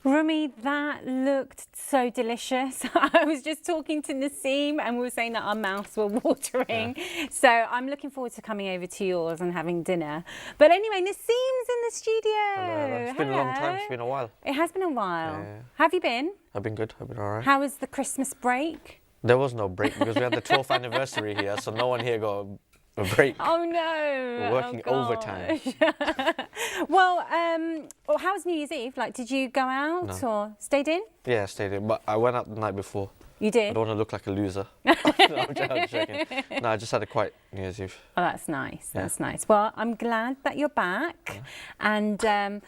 Rumi, that looked so delicious. I was just talking to Naseem and we were saying that our mouths were watering. Yeah. So I'm looking forward to coming over to yours and having dinner. But anyway, Naseem's in the studio. Hello. It's been a long time. It's been a while. It has been a while. Yeah. How have you been? I've been good. I've been all right. How was the Christmas break? There was no break because we had the 12th anniversary here, so no one here got a break. Oh no! We're working overtime. Well, how was New Year's Eve? Like, did you go out or stayed in? Yeah, I stayed in, but I went out the night before. You did? I don't want to look like a loser. No, I'm joking. No, I just had a quiet New Year's Eve. Oh, that's nice. That's nice. Well, I'm glad that you're back. Yeah. And can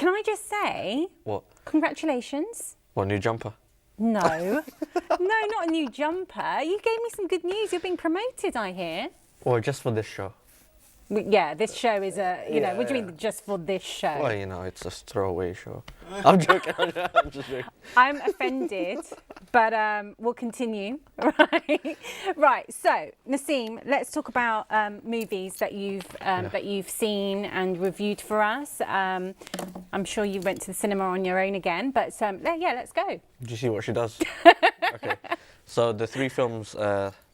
I just say... What? Congratulations. What, new jumper? No. No, not a new jumper. You gave me some good news. You're being promoted, I hear. Well, just for this show. Yeah, this show is you know, what do you mean just for this show? Well, you know, it's a throwaway show. I'm joking. I'm just joking. I'm offended, but we'll continue. Right. So, Naseem, let's talk about movies that you've seen and reviewed for us. I'm sure you went to the cinema on your own again, but yeah, let's go. Did you see what she does? Okay. So the 3 films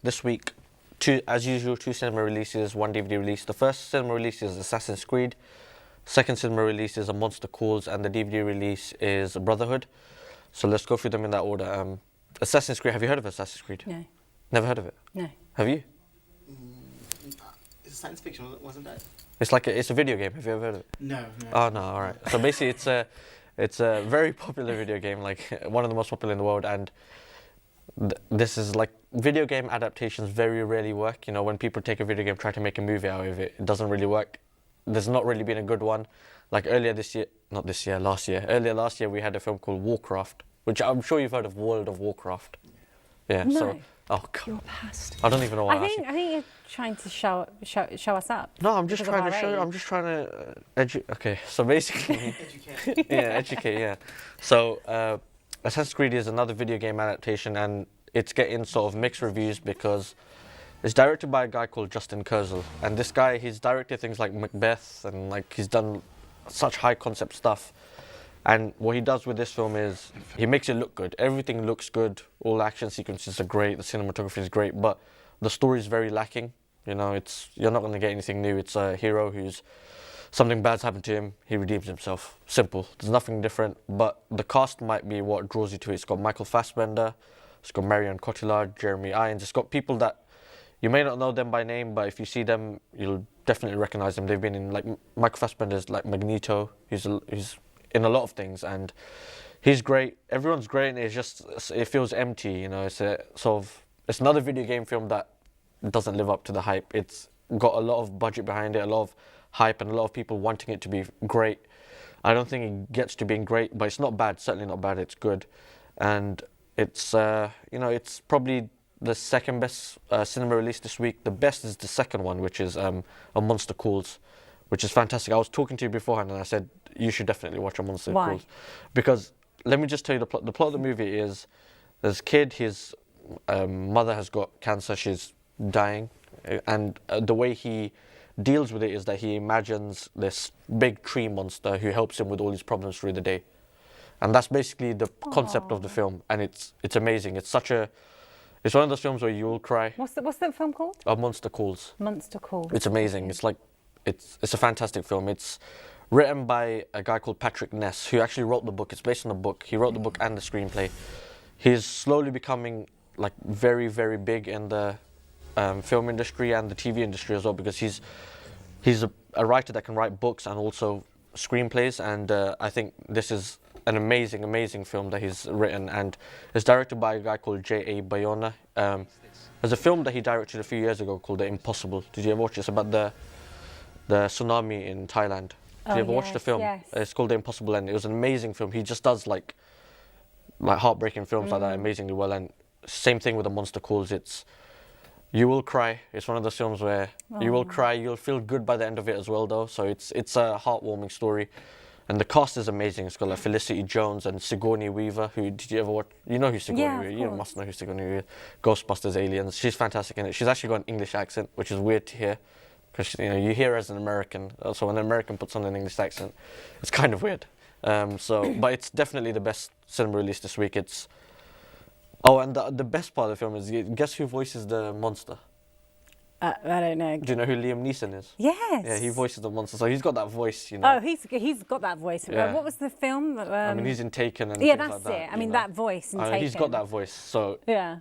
this week. 2, as usual, 2 cinema releases, 1 DVD release. The first cinema release is Assassin's Creed. Second cinema release is A Monster Calls, and the DVD release is Brotherhood. So let's go through them in that order. Assassin's Creed. Have you heard of Assassin's Creed? No. Never heard of it? No. Have you? It's science fiction, wasn't that? It's like it's a video game. Have you ever heard of it? No. Oh no. All right. So basically, it's a very popular video game, like one of the most popular in the world, and this is like video game adaptations very rarely work. You know, when people take a video game, try to make a movie out of it, it doesn't really work. There's not really been a good one. Like earlier last year. Earlier last year, we had a film called Warcraft, which I'm sure you've heard of, World of Warcraft. Yeah. No. So, oh God. You're past. I don't even know why. I think you're trying to show us up. No, I'm just trying to show. I'm just trying to Okay, so basically, educate. Yeah. So. Assassin's Creed is another video game adaptation, and it's getting sort of mixed reviews because it's directed by a guy called Justin Kurzel, and this guy, he's directed things like Macbeth, and like he's done such high concept stuff. And what he does with this film is he makes it look good. Everything looks good. All action sequences are great. The cinematography is great, but the story is very lacking. You know, you're not going to get anything new. It's a hero who's something bad's happened to him, he redeems himself. Simple. There's nothing different, but the cast might be what draws you to it. It's got Michael Fassbender, it's got Marion Cotillard, Jeremy Irons. It's got people that you may not know them by name, but if you see them, you'll definitely recognize them. They've been in, like, Michael Fassbender's like Magneto. He's in a lot of things, and he's great. Everyone's great, and it feels empty. You know, it's another video game film that doesn't live up to the hype. It's got a lot of budget behind it, a lot of hype, and a lot of people wanting it to be great. I don't think it gets to being great, but it's not bad. Certainly not bad. It's good, and it's it's probably the second best cinema release this week. The best is the second one, which is A Monster Calls, which is fantastic. I was talking to you beforehand, and I said you should definitely watch A Monster Calls, because let me just tell you the plot. The plot of the movie is there's a kid. His mother has got cancer. She's dying, and the way he deals with it is that he imagines this big tree monster who helps him with all his problems through the day, and that's basically the concept of the film. And it's amazing. It's one of those films where you'll cry. What's the film called? A Monster Calls. Monster Calls. It's amazing. It's a fantastic film. It's written by a guy called Patrick Ness, who actually wrote the book. It's based on a book. He wrote the book and the screenplay. He's slowly becoming like very, very big in the film industry and the TV industry as well, because he's a writer that can write books and also screenplays, and I think this is an amazing film that he's written, and it's directed by a guy called J.A. Bayona. There's a film that he directed a few years ago called The Impossible. Did you ever watch it? It's about the tsunami in Thailand. Did you ever watch the film? Yes. It's called The Impossible, and it was an amazing film. He just does like heartbreaking films like that amazingly well, and same thing with The Monster Calls. You will cry. It's one of those films where you will cry. You'll feel good by the end of it as well, though. So it's a heartwarming story, and the cast is amazing. It's got like Felicity Jones and Sigourney Weaver. Who did you ever watch? You know who Sigourney Weaver? You must know who Sigourney Weaver. Ghostbusters, Aliens. She's fantastic in it. She's actually got an English accent, which is weird to hear, because you hear her as an American. So when an American puts on an English accent, it's kind of weird. But it's definitely the best cinema release this week. It's and the best part of the film is guess who voices the monster? I don't know. Do you know who Liam Neeson is? Yes. Yeah, he voices the monster, so he's got that voice, you know. Oh, he's got that voice. Yeah. What was the film? I mean, he's in Taken and yeah, things that's like that. it. I mean, that voice in Taken. He's got that voice. So Yeah.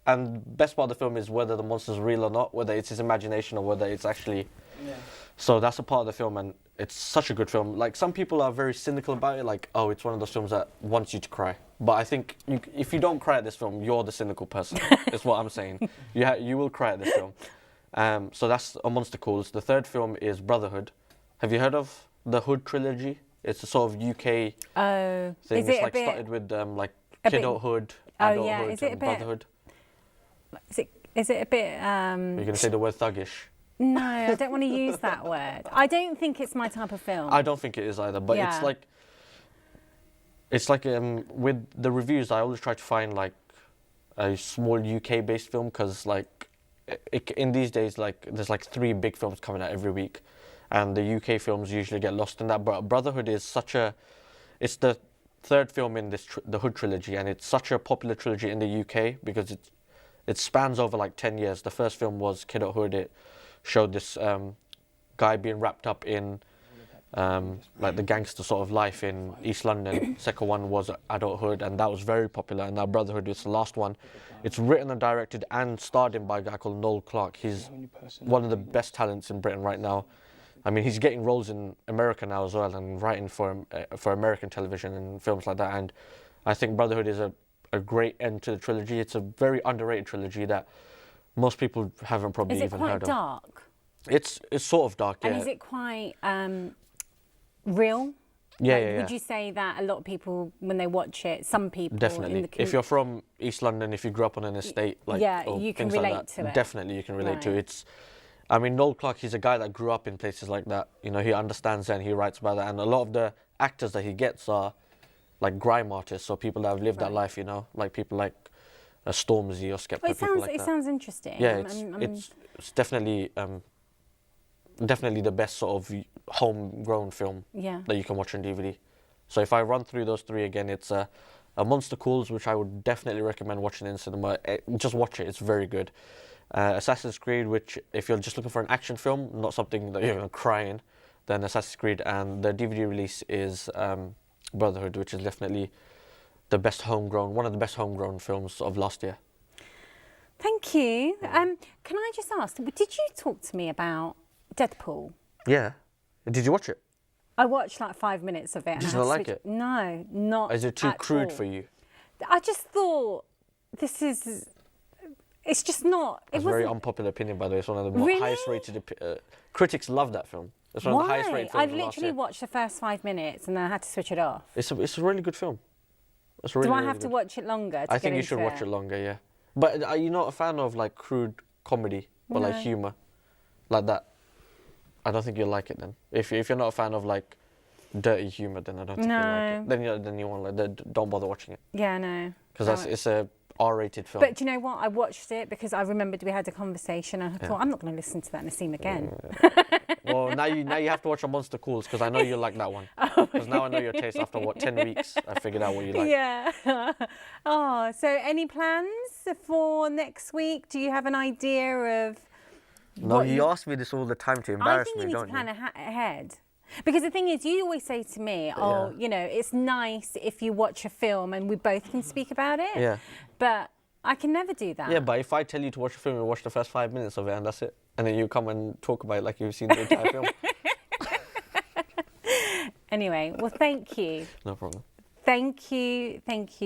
and best part of the film is whether the monster's real or not, whether it's his imagination or whether it's actually. Yeah. So that's a part of the film, and it's such a good film. Like some people are very cynical about it, like, oh, it's one of those films that wants you to cry. But I think if you don't cry at this film, you're the cynical person. Is what I'm saying. You will cry at this film. So that's A Monster Calls. The third film is Brotherhood. Have you heard of the Hood trilogy? It's a sort of UK Oh, thing. is It's it like a bit? started with like a bit- kidulthood, Oh, adulthood, yeah. Is it a and bit- brotherhood. Is it a bit? You're gonna say the word thuggish. No, I don't want to use that word. I don't think it's my type of film. I don't think it is either, but Yeah. it's like with the reviews, I always try to find like a small UK based film because like in these days like there's like 3 big films coming out every week, and the UK films usually get lost in that. But Brotherhood is it's the third film in this the Hood trilogy, and it's such a popular trilogy in the UK because it spans over like 10 years. The first film was Kidulthood. It showed this guy being wrapped up in like the gangster sort of life in East London. Second one was Adulthood, and that was very popular. And now Brotherhood is the last one. It's written and directed and starred in by a guy called Noel Clarke. He's one of the best talents in Britain right now. I mean, he's getting roles in America now as well, and writing for American television and films like that. And I think Brotherhood is a great end to the trilogy. It's a very underrated trilogy that most people haven't probably Is it even quite heard of. dark? It's sort of dark, yeah. And is it quite real? Yeah, Like, yeah, yeah. Would you say that a lot of people, when they watch it, some people in Definitely. the If you're from East London, if you grew up on an estate, like Yeah, or you can things like relate that, to it. Definitely, you can relate to Right. it. I mean, Noel Clarke, he's a guy that grew up in places like that. You know, he understands that and he writes about that. And a lot of the actors that he gets are like grime artists, or people that have lived that Right. life. You know, like people like Stormzy or Skepta, Well, it people sounds like it that. sounds interesting. Yeah, I'm- it's definitely definitely the best sort of homegrown film yeah. that you can watch on DVD. So if I run through those 3 again, it's A Monster Calls, which I would definitely recommend watching in cinema. Just watch it; it's very good. Assassin's Creed, which if you're just looking for an action film, not something that you're going to cry in, then Assassin's Creed. And the DVD release is Brotherhood, which is definitely the best homegrown, one of the best homegrown films of last year. Thank you. Can I just ask, did you talk to me about Deadpool? Yeah. Did you watch it? I watched like 5 minutes of it. Did and you I not like switched- it? No, not. Is it too at crude all. for you? I just thought this is. It's just not. It's It a very wasn't. unpopular opinion, by the way. It's one of the Really? highest rated. Critics love that film. It's one of the highest Why? rated films I of last literally year. watched the first 5 minutes and then I had to switch it off. It's a really good film. It's really, Do I really have to good. watch it longer? To I get think you into should watch it longer, yeah. But are you not a fan of like crude comedy or like No. humor like that? I don't think you'll like it then. If you're not a fan of like dirty humor, then I don't think you'll like No. it. Then you won't don't bother watching it Yeah, no. because it's a R-rated film. But do you know what? I watched it because I remembered we had a conversation and I thought, I'm not going to listen to that Nassim again. Well, now you have to watch A Monster Calls because I know you like that one. Because now I know your taste. After 10 weeks, I figured out what you like. Yeah. Oh, so any plans for next week? Do you have an idea of? No, what you ask me this all the time to I embarrass think me, you need to don't plan you? ahead. Because the thing is, you always say to me, oh, Yeah. you know, it's nice if you watch a film and we both can speak about it. Yeah. But I can never do that. Yeah, but if I tell you to watch a film, you watch the first 5 minutes of it and that's it. And then you come and talk about it like you've seen the entire film. Anyway, well, thank you. No problem. Thank you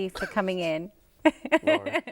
for coming in. No worries.